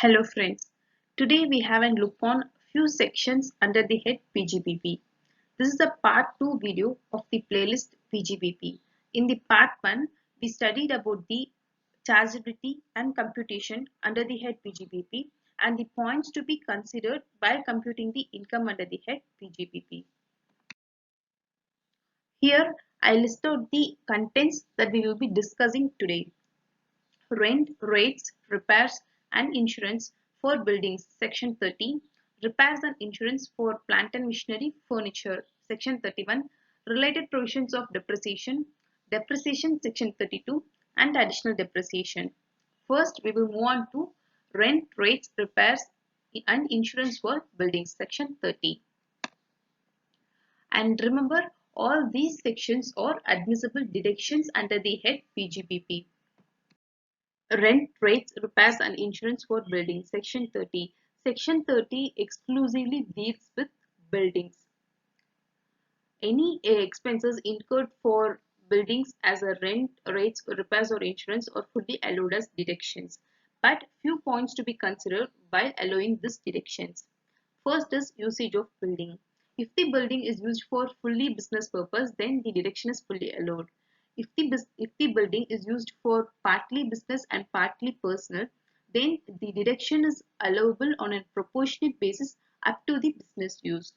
Hello friends, today we have a look on few sections under the head PGBP. This is the part 2 video of the playlist PGBP. In the part 1, we studied about the chargeability and computation under the head PGBP and the points to be considered while computing the income under the head PGBP. Here I list out the contents that we will be discussing today. Rent, rates, repairs and insurance for buildings, section 30. Repairs and insurance for plant and machinery, furniture, section 31. Related provisions of depreciation, depreciation, section 32, and additional depreciation. First, we will move on to rent, rates, repairs and insurance for buildings, section 30. And remember, all these sections are admissible deductions under the head PGBP. Rent, rates, repairs and insurance for buildings, section 30. Section 30 exclusively deals with buildings. Any expenses incurred for buildings as a rent, rates, repairs or insurance are fully allowed as deductions. But few points to be considered while allowing these deductions. First is usage of building. If the building is used for fully business purpose, then the deduction is fully allowed. If the building is used for partly business and partly personal, then the deduction is allowable on a proportionate basis up to the business use.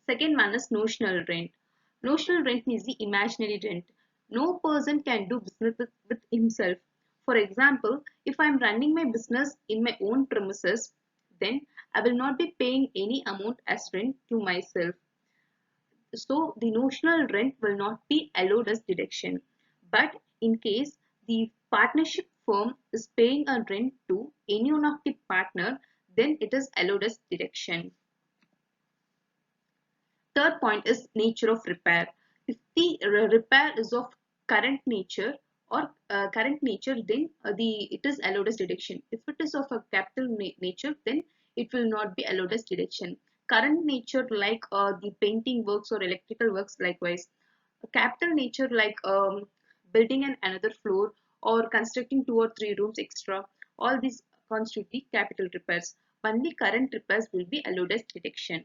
Second one is notional rent. Notional rent means the imaginary rent. No person can do business with himself. For example, if I am running my business in my own premises, then I will not be paying any amount as rent to myself. So the notional rent will not be allowed as deduction. But in case the partnership firm is paying a rent to any one of the partner, then it is allowed as deduction. Third point is nature of repair. If the repair is of current nature then it is allowed as deduction. If it is of a capital nature, then it will not be allowed as deduction. Current nature like the painting works or electrical works likewise. A capital nature like building another floor or constructing 2 or 3 rooms extra. All these constitute the capital repairs. Only current repairs will be allowed as deduction.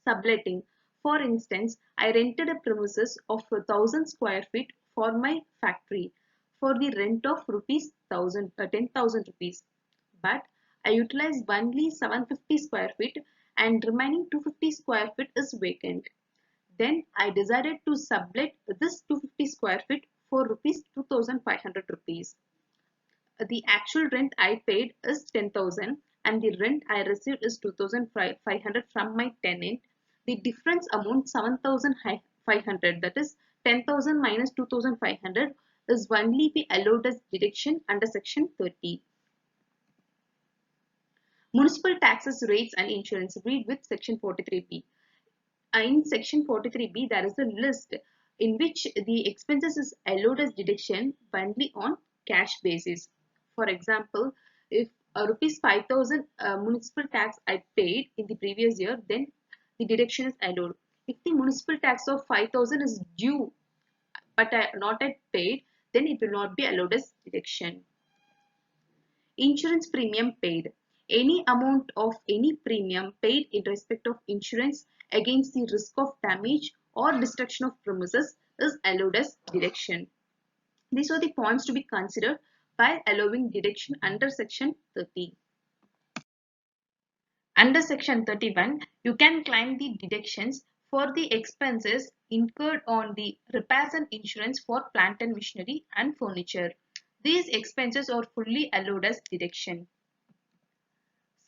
Subletting. For instance, I rented a premises of 1,000 square feet for my factory for the rent of rupees 10,000 rupees. But I utilized only 750 square feet and remaining 250 square feet is vacant. Then I decided to sublet this 250 square feet for rupees 2,500 rupees. The actual rent I paid is 10,000 and the rent I received is 2,500 from my tenant. The difference amount 7,500, that is 10,000 minus 2,500 is only be allowed as deduction under section 30. Municipal taxes, rates and insurance. Read with section 43B. In section 43B there is a list in which the expenses is allowed as deduction only on cash basis. For example, if rupees 5,000 municipal tax I paid in the previous year, then the deduction is allowed. If the municipal tax of 5,000 is due but not yet paid, then it will not be allowed as deduction. Insurance premium paid. Any amount of any premium paid in respect of insurance against the risk of damage or destruction of premises is allowed as deduction. These are the points to be considered by allowing deduction under section 30. Under section 31, you can claim the deductions for the expenses incurred on the repairs and insurance for plant and machinery and furniture. These expenses are fully allowed as deduction.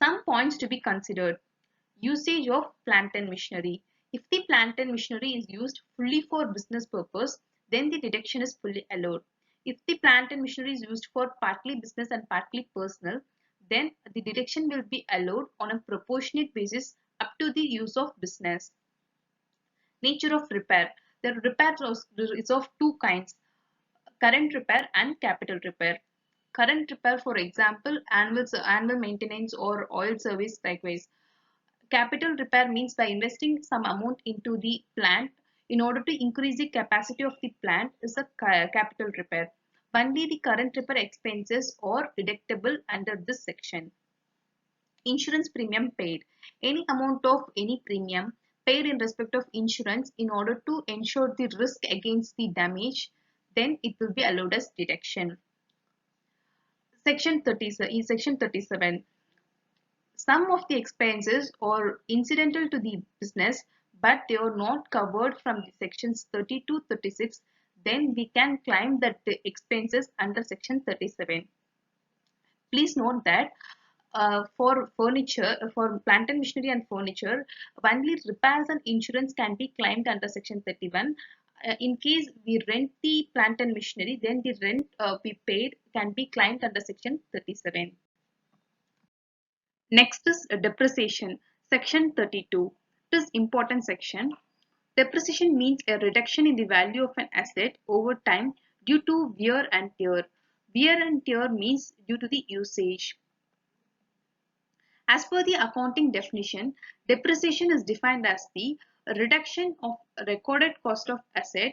Some points to be considered. Usage of plant and machinery. If the plant and machinery is used fully for business purpose, then the deduction is fully allowed. If the plant and machinery is used for partly business and partly personal, then the deduction will be allowed on a proportionate basis up to the use of business. Nature of repair. The repair is of two kinds: current repair and capital repair. Current repair, for example, annual maintenance or oil service likewise. Capital repair means by investing some amount into the plant in order to increase the capacity of the plant is a capital repair. Only the current repair expenses are deductible under this section. Insurance premium paid. Any amount of any premium paid in respect of insurance in order to ensure the risk against the damage, then it will be allowed as deduction. Section 37. Some of the expenses are incidental to the business, but they are not covered from the sections 30 to 36. Then we can claim that the expenses under section 37. Please note that for furniture, for plant and machinery and furniture, only repairs and insurance can be claimed under section 31. In case we rent the plant and machinery, then the rent we paid can be claimed under section 37. Next is depreciation, section 32. This important section. Depreciation means a reduction in the value of an asset over time due to wear and tear. Wear and tear means due to the usage. As per the accounting definition, depreciation is defined as the reduction of recorded cost of asset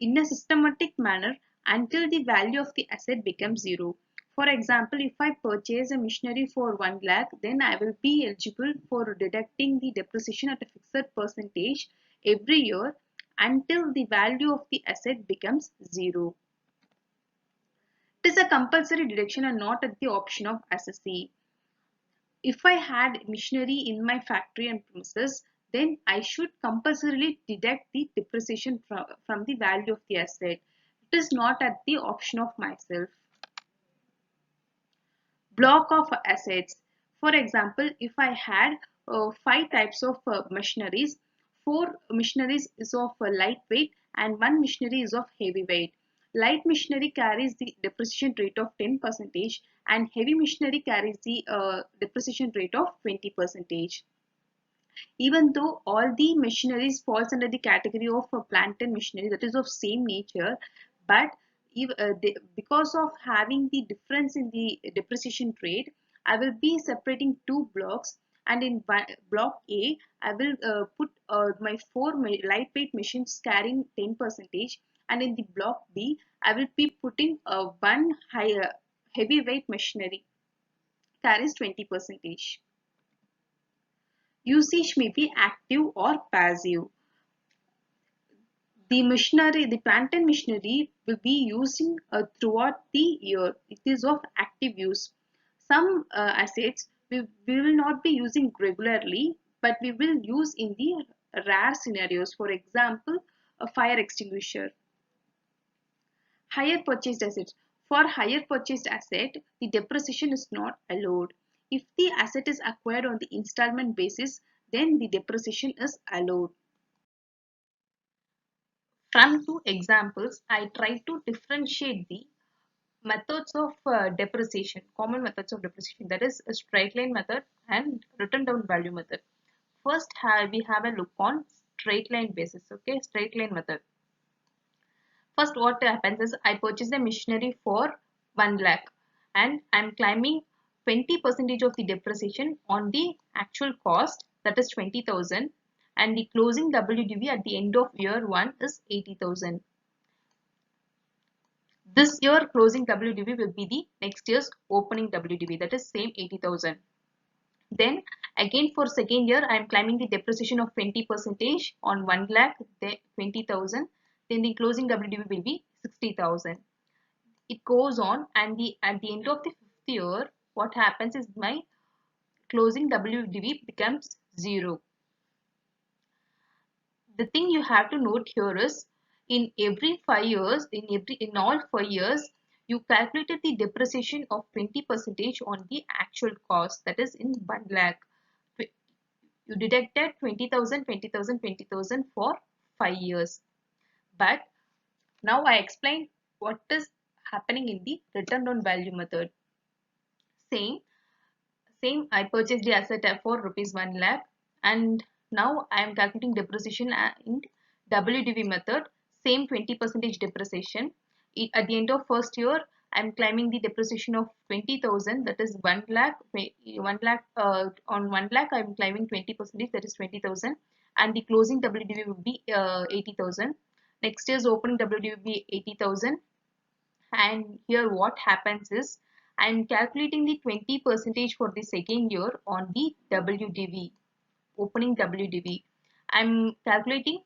in a systematic manner until the value of the asset becomes zero. For example, if I purchase a machinery for 1 lakh, then I will be eligible for deducting the depreciation at a fixed percentage every year until the value of the asset becomes zero. It is a compulsory deduction and not at the option of assessee. If I had machinery in my factory and premises, then I should compulsorily deduct the depreciation from the value of the asset. It is not at the option of myself. Block of assets. For example, if I had 5 types of machineries, 4 machineries is of lightweight and 1 machinery is of heavyweight. Light machinery carries the depreciation rate of 10% and heavy machinery carries the depreciation rate of 20%. Even though all the machineries falls under the category of plant and machinery that is of same nature, but because of having the difference in the depreciation rate, I will be separating 2 blocks, and in block A I will put my 4 lightweight machines carrying 10%, and in the block B I will be putting one higher heavyweight machinery carries 20%. Usage may be active or passive. The machinery, the plant and machinery will be using throughout the year. It is of active use. Some assets we will not be using regularly, but we will use in the rare scenarios. For example, a fire extinguisher. Hire purchased assets. For hire purchased asset, the depreciation is not allowed. If the asset is acquired on the installment basis, then the depreciation is allowed. From 2 examples, I try to differentiate the methods of depreciation, common methods of depreciation, that is a straight line method and written down value method. First, we have a look on straight line basis. Okay, straight line method. First, what happens is I purchase a machinery for 1 lakh and I'm claiming 20% of the depreciation on the actual cost, that is 20,000, and the closing WDV at the end of year 1 is 80,000. This year closing WDV will be the next year's opening WDV, that is same 80,000. Then again for second year I am claiming the depreciation of 20% on 1 lakh, then 20,000. Then the closing WDV will be 60,000. It goes on, and at the end of the 5th year, what happens is my closing WDV becomes 0. The thing you have to note here is in every 5 years, in all 5 years, you calculated the depreciation of 20% on the actual cost, that is in 1 lakh. You deducted 20,000, 20,000, 20,000 for 5 years. But now I explained what is happening in the return down value method. Same I purchased the asset for rupees 1 lakh, and now I am calculating depreciation in WDV method, same 20% depreciation. At the end of first year I am claiming the depreciation of 20,000, that is 1 lakh. 1 lakh on 1 lakh I am claiming 20%, that is 20,000, and the closing WDV will be 80,000. Next year's opening WDV will be 80,000. And here what happens is I'm calculating the 20% for the second year on the WDV, opening WDV. I'm calculating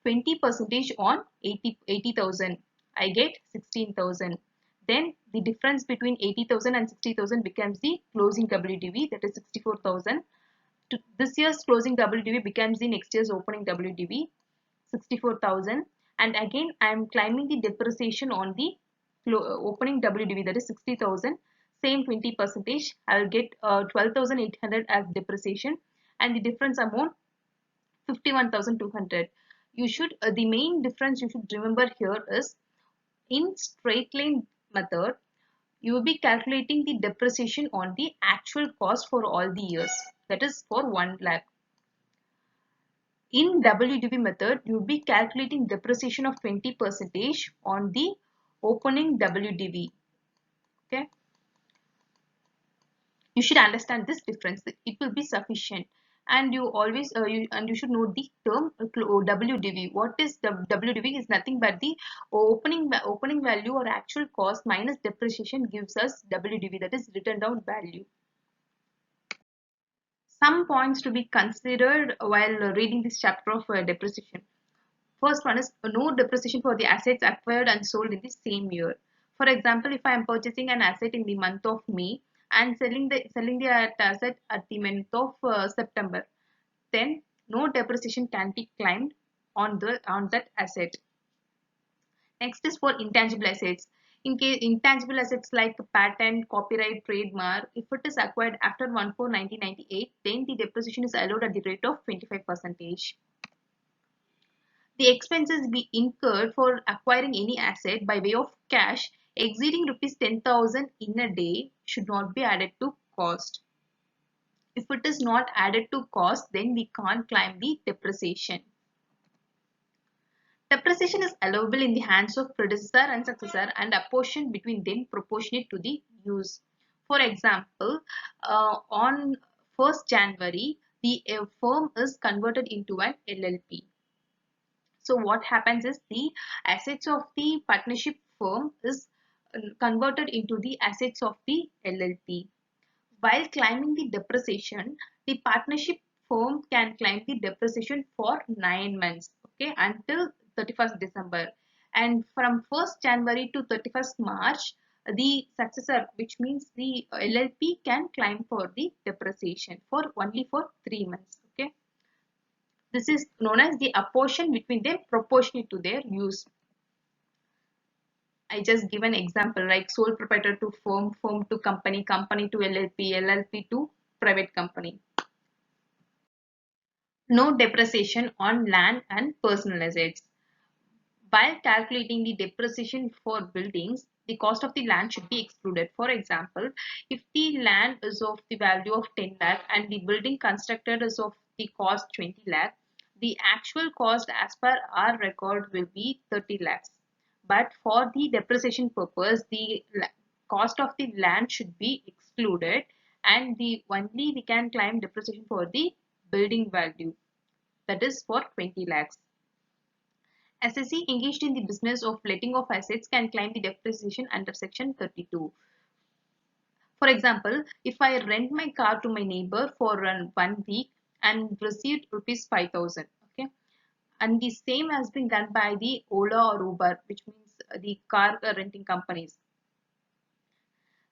20% on 80,000. I get 16,000. Then the difference between 80,000 and 60,000 becomes the closing WDV, that is 64,000. This year's closing WDV becomes the next year's opening WDV, 64,000. And again I am climbing the depreciation on the opening WDV, that is 60,000. Same 20%. I will get 12,800 as depreciation, and the difference amount 51,200. You should the main difference you should remember here is in straight line method you will be calculating the depreciation on the actual cost for all the years, that is for 1 lakh. In WDV method, you will be calculating depreciation of 20% on the opening WDV. Okay, you should understand this difference. It will be sufficient, and you always you should know the term WDV. What is the WDV? Is nothing but the opening value or actual cost minus depreciation gives us WDV, that is written down value. Some points to be considered while reading this chapter of depreciation. First one is no depreciation for the assets acquired and sold in the same year. For example, if I am purchasing an asset in the month of May and selling the asset at the month of September, then no depreciation can be claimed on that asset. Next is for intangible assets. In case intangible assets like patent, copyright, trademark, if it is acquired after 1/4/1998, then the depreciation is allowed at the rate of 25%. The expenses be incurred for acquiring any asset by way of cash exceeding rupees 10,000 in a day should not be added to cost. If it is not added to cost, then we can't claim the depreciation. Depreciation is allowable in the hands of predecessor and successor and apportioned between them proportionate to the use. For example, on 1st January, the firm is converted into an LLP. So what happens is the assets of the partnership firm is converted into the assets of the LLP. While claiming the depreciation, the partnership firm can claim the depreciation for 9 months, okay, until 31st December. And from 1st January to 31st March, the successor, which means the LLP, can claim for the depreciation for only for 3 months. Okay. This is known as the apportion between them proportionate to their use. I just give an example like sole proprietor to firm, firm to company, company to LLP, LLP to private company. No depreciation on land and personal assets. While calculating the depreciation for buildings, the cost of the land should be excluded. For example, if the land is of the value of 10 lakh and the building constructed is of the cost 20 lakh, the actual cost as per our record will be 30 lakhs. But for the depreciation purpose, the cost of the land should be excluded, and the only we can claim depreciation for the building value, that is for 20 lakhs. Assessee engaged in the business of letting of assets can claim the depreciation under section 32. For example, if I rent my car to my neighbor for 1 week and received rupees 5,000, okay, and the same has been done by the Ola or Uber, which means the car renting companies.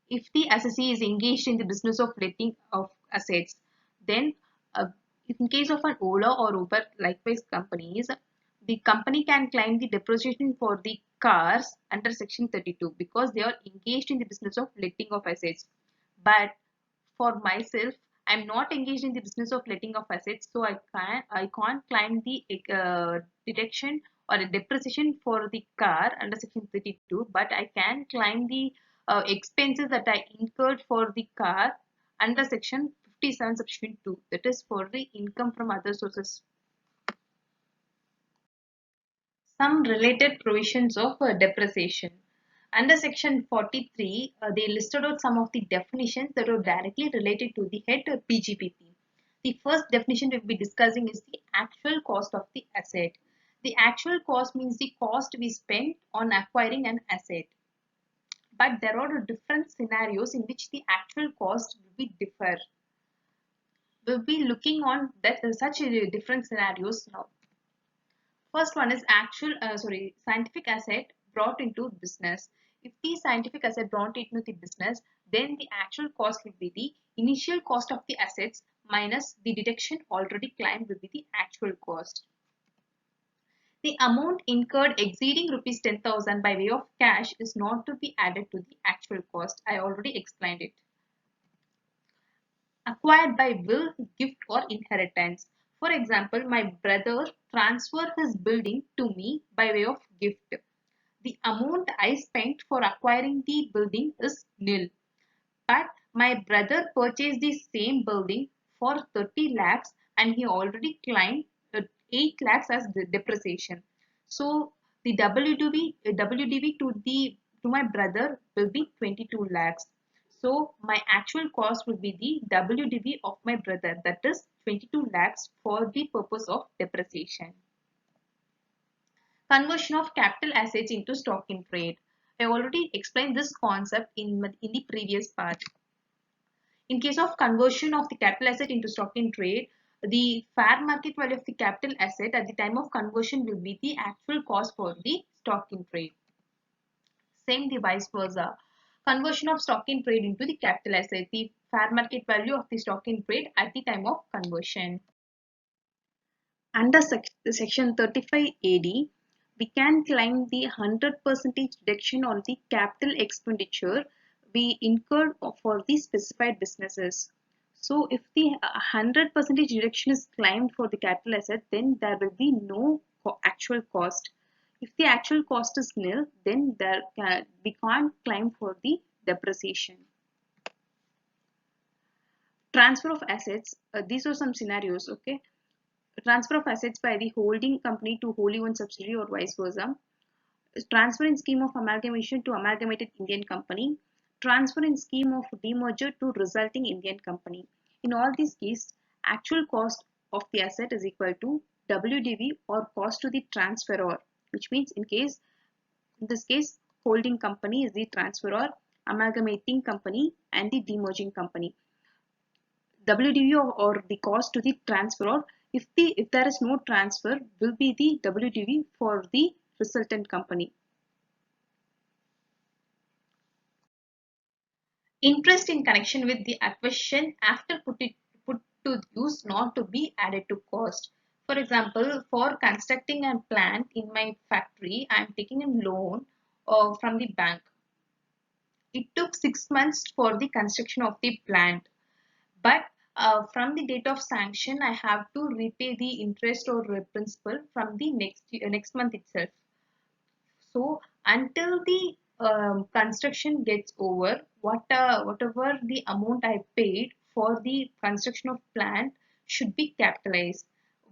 If the assessee is engaged in the business of letting of assets, then in case of an Ola or Uber likewise companies, the company can claim the depreciation for the cars under section 32 because they are engaged in the business of letting of assets. But for myself, I'm not engaged in the business of letting of assets, so I can't claim the deduction or a depreciation for the car under section 32, but I can claim the expenses that I incurred for the car under section 57 subsection 2, that is for the income from other sources. Some related provisions of depreciation. Under section 43, they listed out some of the definitions that are directly related to the head PGPP. The first definition we will be discussing is the actual cost of the asset. The actual cost means the cost we spent on acquiring an asset. but there are different scenarios in which the actual cost will be differ. We'll be looking on that such different scenarios now. First one is scientific asset brought into business. If the scientific asset brought into the business, then the actual cost will be the initial cost of the assets minus the deduction already claimed will be the actual cost. The amount incurred exceeding rupees 10,000 by way of cash is not to be added to the actual cost. I already explained it. Acquired by will, gift or inheritance. For example, my brother transferred his building to me by way of gift. The amount I spent for acquiring the building is nil. But my brother purchased the same building for 30 lakhs and he already claimed 8 lakhs as the depreciation. So the WDV to my brother will be 22 lakhs. So my actual cost will be the WDV of my brother, that is 22 lakhs for the purpose of depreciation. Conversion of capital assets into stock in trade. I already explained this concept in the previous part. In case of conversion of the capital asset into stock in trade, the fair market value of the capital asset at the time of conversion will be the actual cost for the stock in trade. Same the vice versa. Conversion of stock in trade into the capital asset, the fair market value of the stock in trade at the time of conversion. Under section 35 AD, we can claim the 100% deduction on the capital expenditure we incurred for the specified businesses. So if the 100% deduction is claimed for the capital asset, then there will be no actual cost. If the actual cost is nil, then we can't claim for the depreciation. Transfer of assets, these are some scenarios, okay? Transfer of assets by the holding company to wholly owned subsidiary or vice versa. Transfer in scheme of amalgamation to amalgamated Indian company. Transfer in scheme of demerger to resulting Indian company. In all these cases, actual cost of the asset is equal to WDV or cost to the transferor, which means in this case, holding company is the transferor, amalgamating company and the demerging company. WDV or the cost to the transferor, if there is no transfer, will be the WDV for the resultant company. Interest in connection with the acquisition after put to use not to be added to cost. For example, for constructing a plant in my factory, I am taking a loan from the bank. It took 6 months for the construction of the plant, but from the date of sanction, I have to repay the interest or principal from the next month itself. So until the construction gets over, whatever the amount I paid for the construction of plant should be capitalized.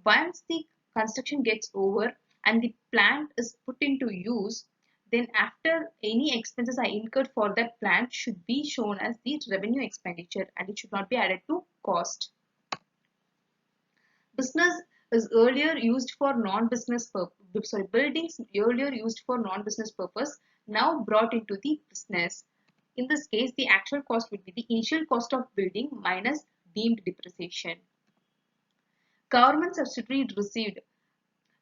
Once the construction gets over and the plant is put into use, then after any expenses I incurred for that plant should be shown as the revenue expenditure and it should not be added to cost. Business is earlier used for non-business purpose. Sorry, buildings earlier used for non-business purpose, now brought into the business. In this case, the actual cost would be the initial cost of building minus deemed depreciation. Government subsidy received.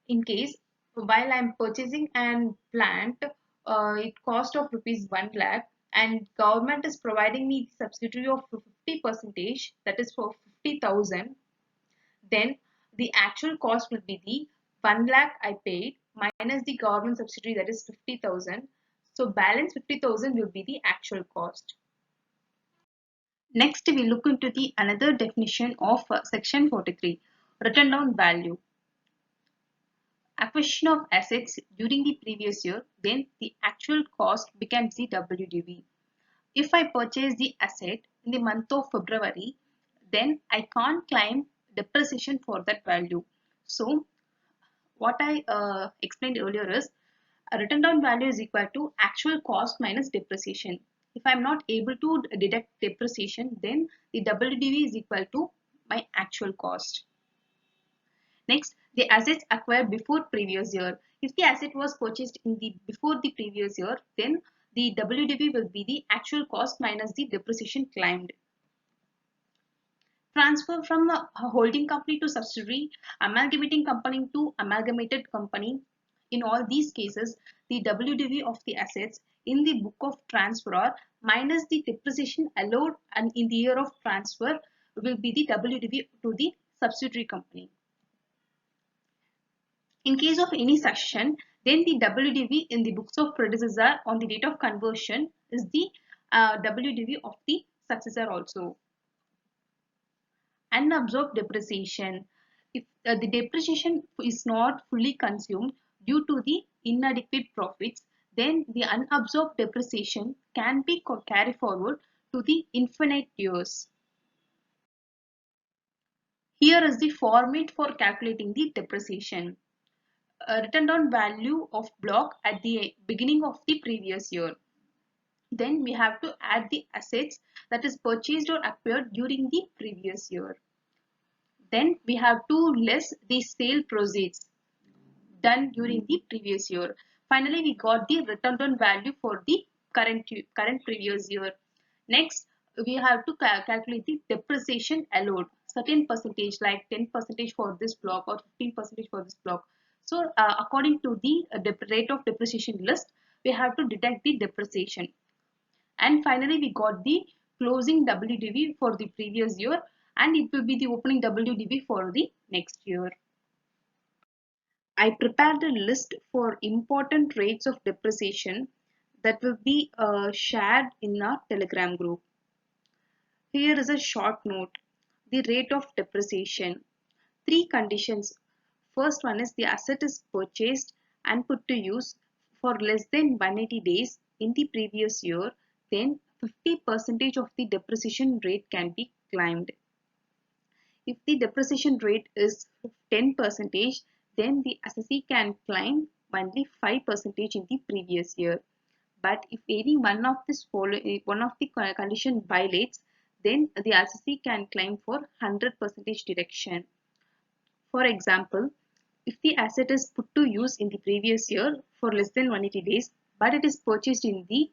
In case while I am purchasing an plant, it cost of rupees 1 lakh and government is providing me the subsidy of 50%, that is for 50,000. Then the actual cost will be the 1 lakh I paid minus the government subsidy, that is 50,000. So balance 50,000 will be the actual cost. Next we look into the another definition of section 43, written down value. Acquisition of assets during the previous year, then the actual cost becomes the WDV. If I purchase the asset in the month of February, then I can't claim depreciation for that value. So what I explained earlier is a written down value is equal to actual cost minus depreciation. If I am not able to deduct depreciation, then the WDV is equal to my actual cost. Next, the assets acquired before previous year. If the asset was purchased in the before the previous year, then The WDV will be the actual cost minus the depreciation claimed. Transfer from a holding company to subsidiary, amalgamating company to amalgamated company. In all these cases, the WDV of the assets in the book of transferor minus the depreciation allowed and in the year of transfer will be the WDV to the subsidiary company. In case of any succession, then the WDV in the books of predecessor on the date of conversion is the WDV of the successor also. Unabsorbed depreciation. If the depreciation is not fully consumed due to the inadequate profits, then the unabsorbed depreciation can be carried forward to the infinite years. Here is the format for calculating the depreciation. Written down value of block at the beginning of the previous year. Then we have to add the assets that is purchased or acquired during the previous year. Then we have to less the sale proceeds done during the previous year. Finally, we got the written down value for the current previous year. Next, we have to calculate the depreciation allowed, certain percentage like 10% for this block or 15% for this block. So according to the rate of depreciation list, we have to deduct the depreciation. And finally, we got the closing WDV for the previous year, and it will be the opening WDV for the next year. I prepared a list for important rates of depreciation that will be shared in our Telegram group. Here is a short note. The rate of depreciation. Three conditions. First one is the asset is purchased and put to use for less than 180 days in the previous year, then 50% of the depreciation rate can be claimed. If the depreciation rate is 10%, then the assessee can claim only 5% in the previous year. But if any one of the condition violates, then the assessee can claim for 100% deduction. For example, if the asset is put to use in the previous year for less than 180 days, but it is purchased in the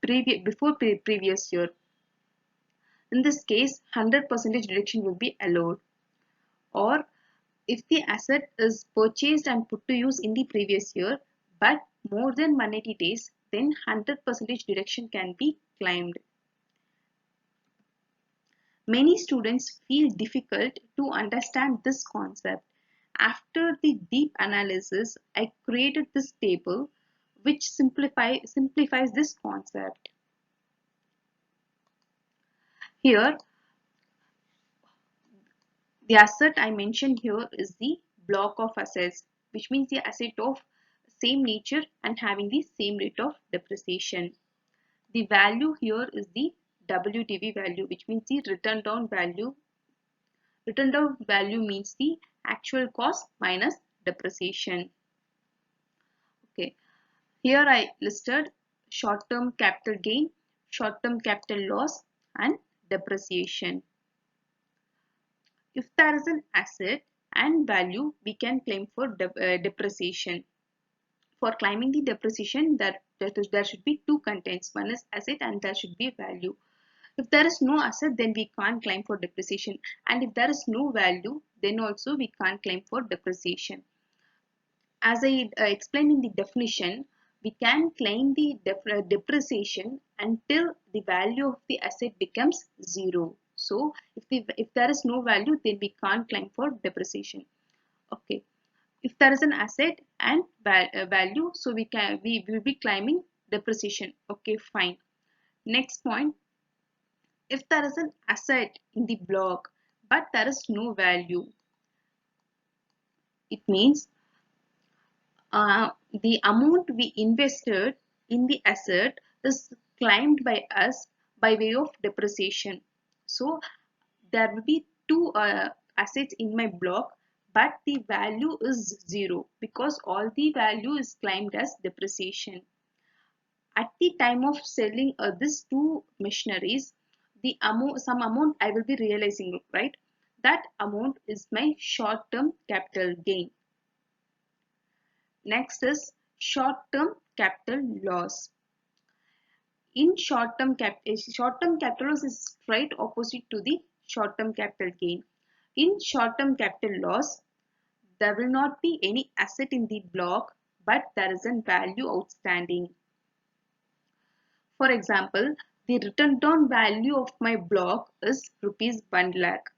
previous year, in this case 100% deduction will be allowed. Or if the asset is purchased and put to use in the previous year but more than 180 days, then 100% deduction can be claimed. Many students feel difficult to understand this concept. After the deep analysis, I created this table which simplifies this concept. Here, the asset I mentioned here is the block of assets, which means the asset of same nature and having the same rate of depreciation. The value here is the WDV value, which means the written down value. Written down value means the actual cost minus depreciation. Okay, here I listed short-term capital gain, short-term capital loss, and depreciation. If there is an asset and value, we can claim for depreciation. For claiming the depreciation, there should be two contents. One is asset and there should be value. If there is no asset, then we can't claim for depreciation. And if there is no value, then also we can't claim for depreciation. As I explained in the definition, we can claim the depreciation until the value of the asset becomes zero. So if there is no value, then we can't claim for depreciation. Okay. If there is an asset and value, so we will be claiming depreciation. Okay, fine. Next point, if there is an asset in the block but there is no value, it means the amount we invested in the asset is claimed by us by way of depreciation. So there will be two assets in my block, but the value is zero because all the value is claimed as depreciation. At the time of selling these two machineries, some amount I will be realizing, right? That amount is my short-term capital gain. Next is short-term capital loss. In short-term capital loss is straight opposite to the short-term capital gain. In short-term capital loss, there will not be any asset in the block, but there is a value outstanding. For example, the written down value of my block is rupees 1 lakh,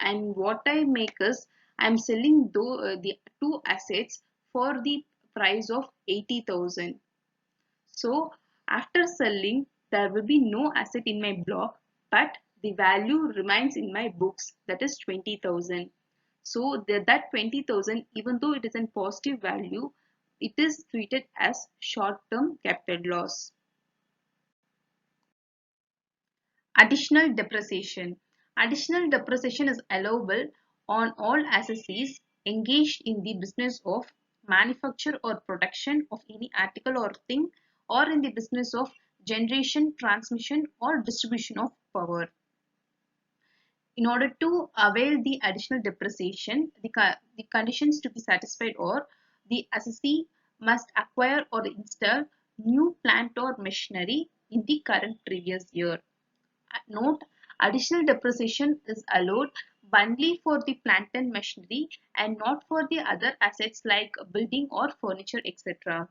and what I make is I am selling the two assets for the price of 80,000. So after selling, there will be no asset in my block, but the value remains in my books, that is 20,000. So that 20,000, even though it is a positive value, it is treated as short-term capital loss. Additional depreciation. Additional depreciation is allowable on all assets engaged in the business of manufacture or production of any article or thing, or in the business of generation, transmission or distribution of power. In order to avail the additional depreciation, the conditions to be satisfied are the assessee must acquire or install new plant or machinery in the current previous year. Note, additional depreciation is allowed only for the plant and machinery and not for the other assets like building or furniture, etc.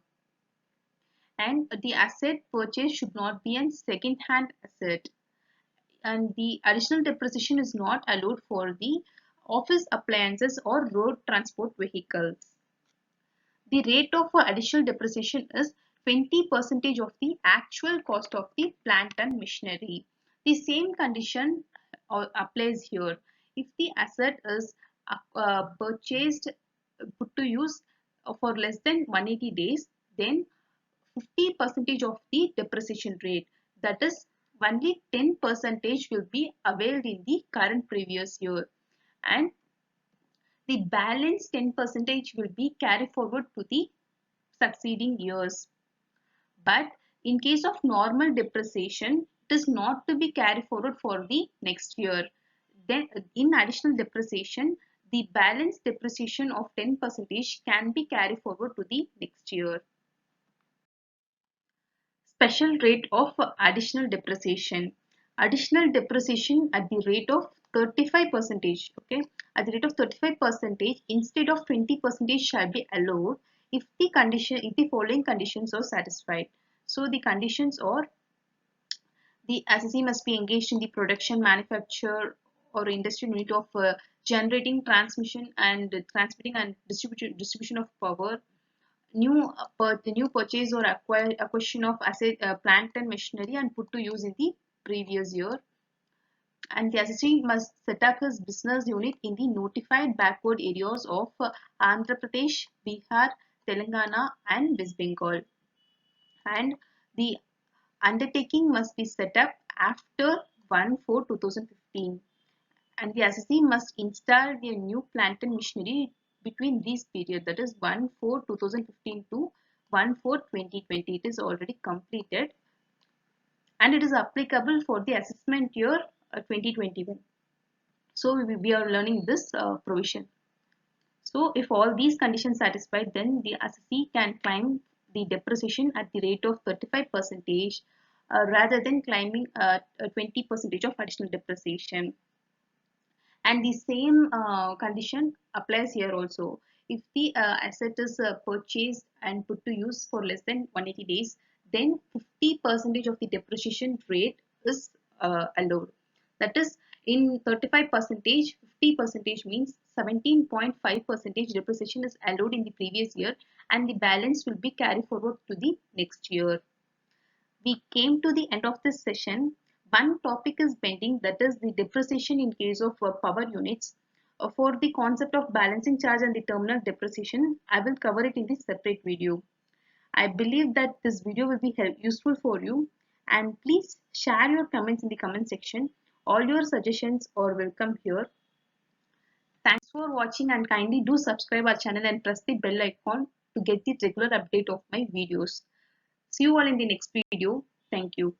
And the asset purchase should not be a second-hand asset. And the additional depreciation is not allowed for the office appliances or road transport vehicles. The rate of additional depreciation is 20% of the actual cost of the plant and machinery. The same condition applies here. If the asset is purchased, put to use for less than 180 days, then 50% of the depreciation rate, that is only 10% will be availed in the current previous year, and the balance 10% will be carried forward to the succeeding years. But in case of normal depreciation, it is not to be carried forward for the next year. Then in additional depreciation, the balance depreciation of 10% can be carried forward to the next year. Special rate of additional depreciation. Additional depreciation at the rate of 35%. Okay, at the rate of 35% instead of 20% shall be allowed if the following conditions are satisfied. So the conditions are: the assessee must be engaged in the production, manufacture or industrial unit of generating, transmission and transmitting and distribution of power, the new purchase or acquisition of asset, plant and machinery and put to use in the previous year, and the assessee must set up his business unit in the notified backward areas of Andhra Pradesh, Bihar, Telangana and West Bengal, and the undertaking must be set up after 1/4/2015, and the assessee must install the new plant and machinery between these periods, that is 1/4/2015 to 1/4/2020. It is already completed and it is applicable for the assessment year 2021. So we are learning this provision. So if all these conditions satisfied, then the assessee can claim the depreciation at the rate of 35% rather than claiming 20% of additional depreciation. And the same condition applies here also. If the asset is purchased and put to use for less than 180 days, then 50% of the depreciation rate is allowed. That is, in 35%, 50% means 17.5% depreciation is allowed in the previous year, and the balance will be carried forward to the next year. We came to the end of this session. One topic is pending, that is the depreciation in case of power units. For the concept of balancing charge and the terminal depreciation, I will cover it in the separate video. I believe that this video will be useful for you, and please share your comments in the comment section. All your suggestions are welcome here. Thanks for watching, and kindly do subscribe our channel and press the bell icon to get the regular update of my videos. See you all in the next video. Thank you.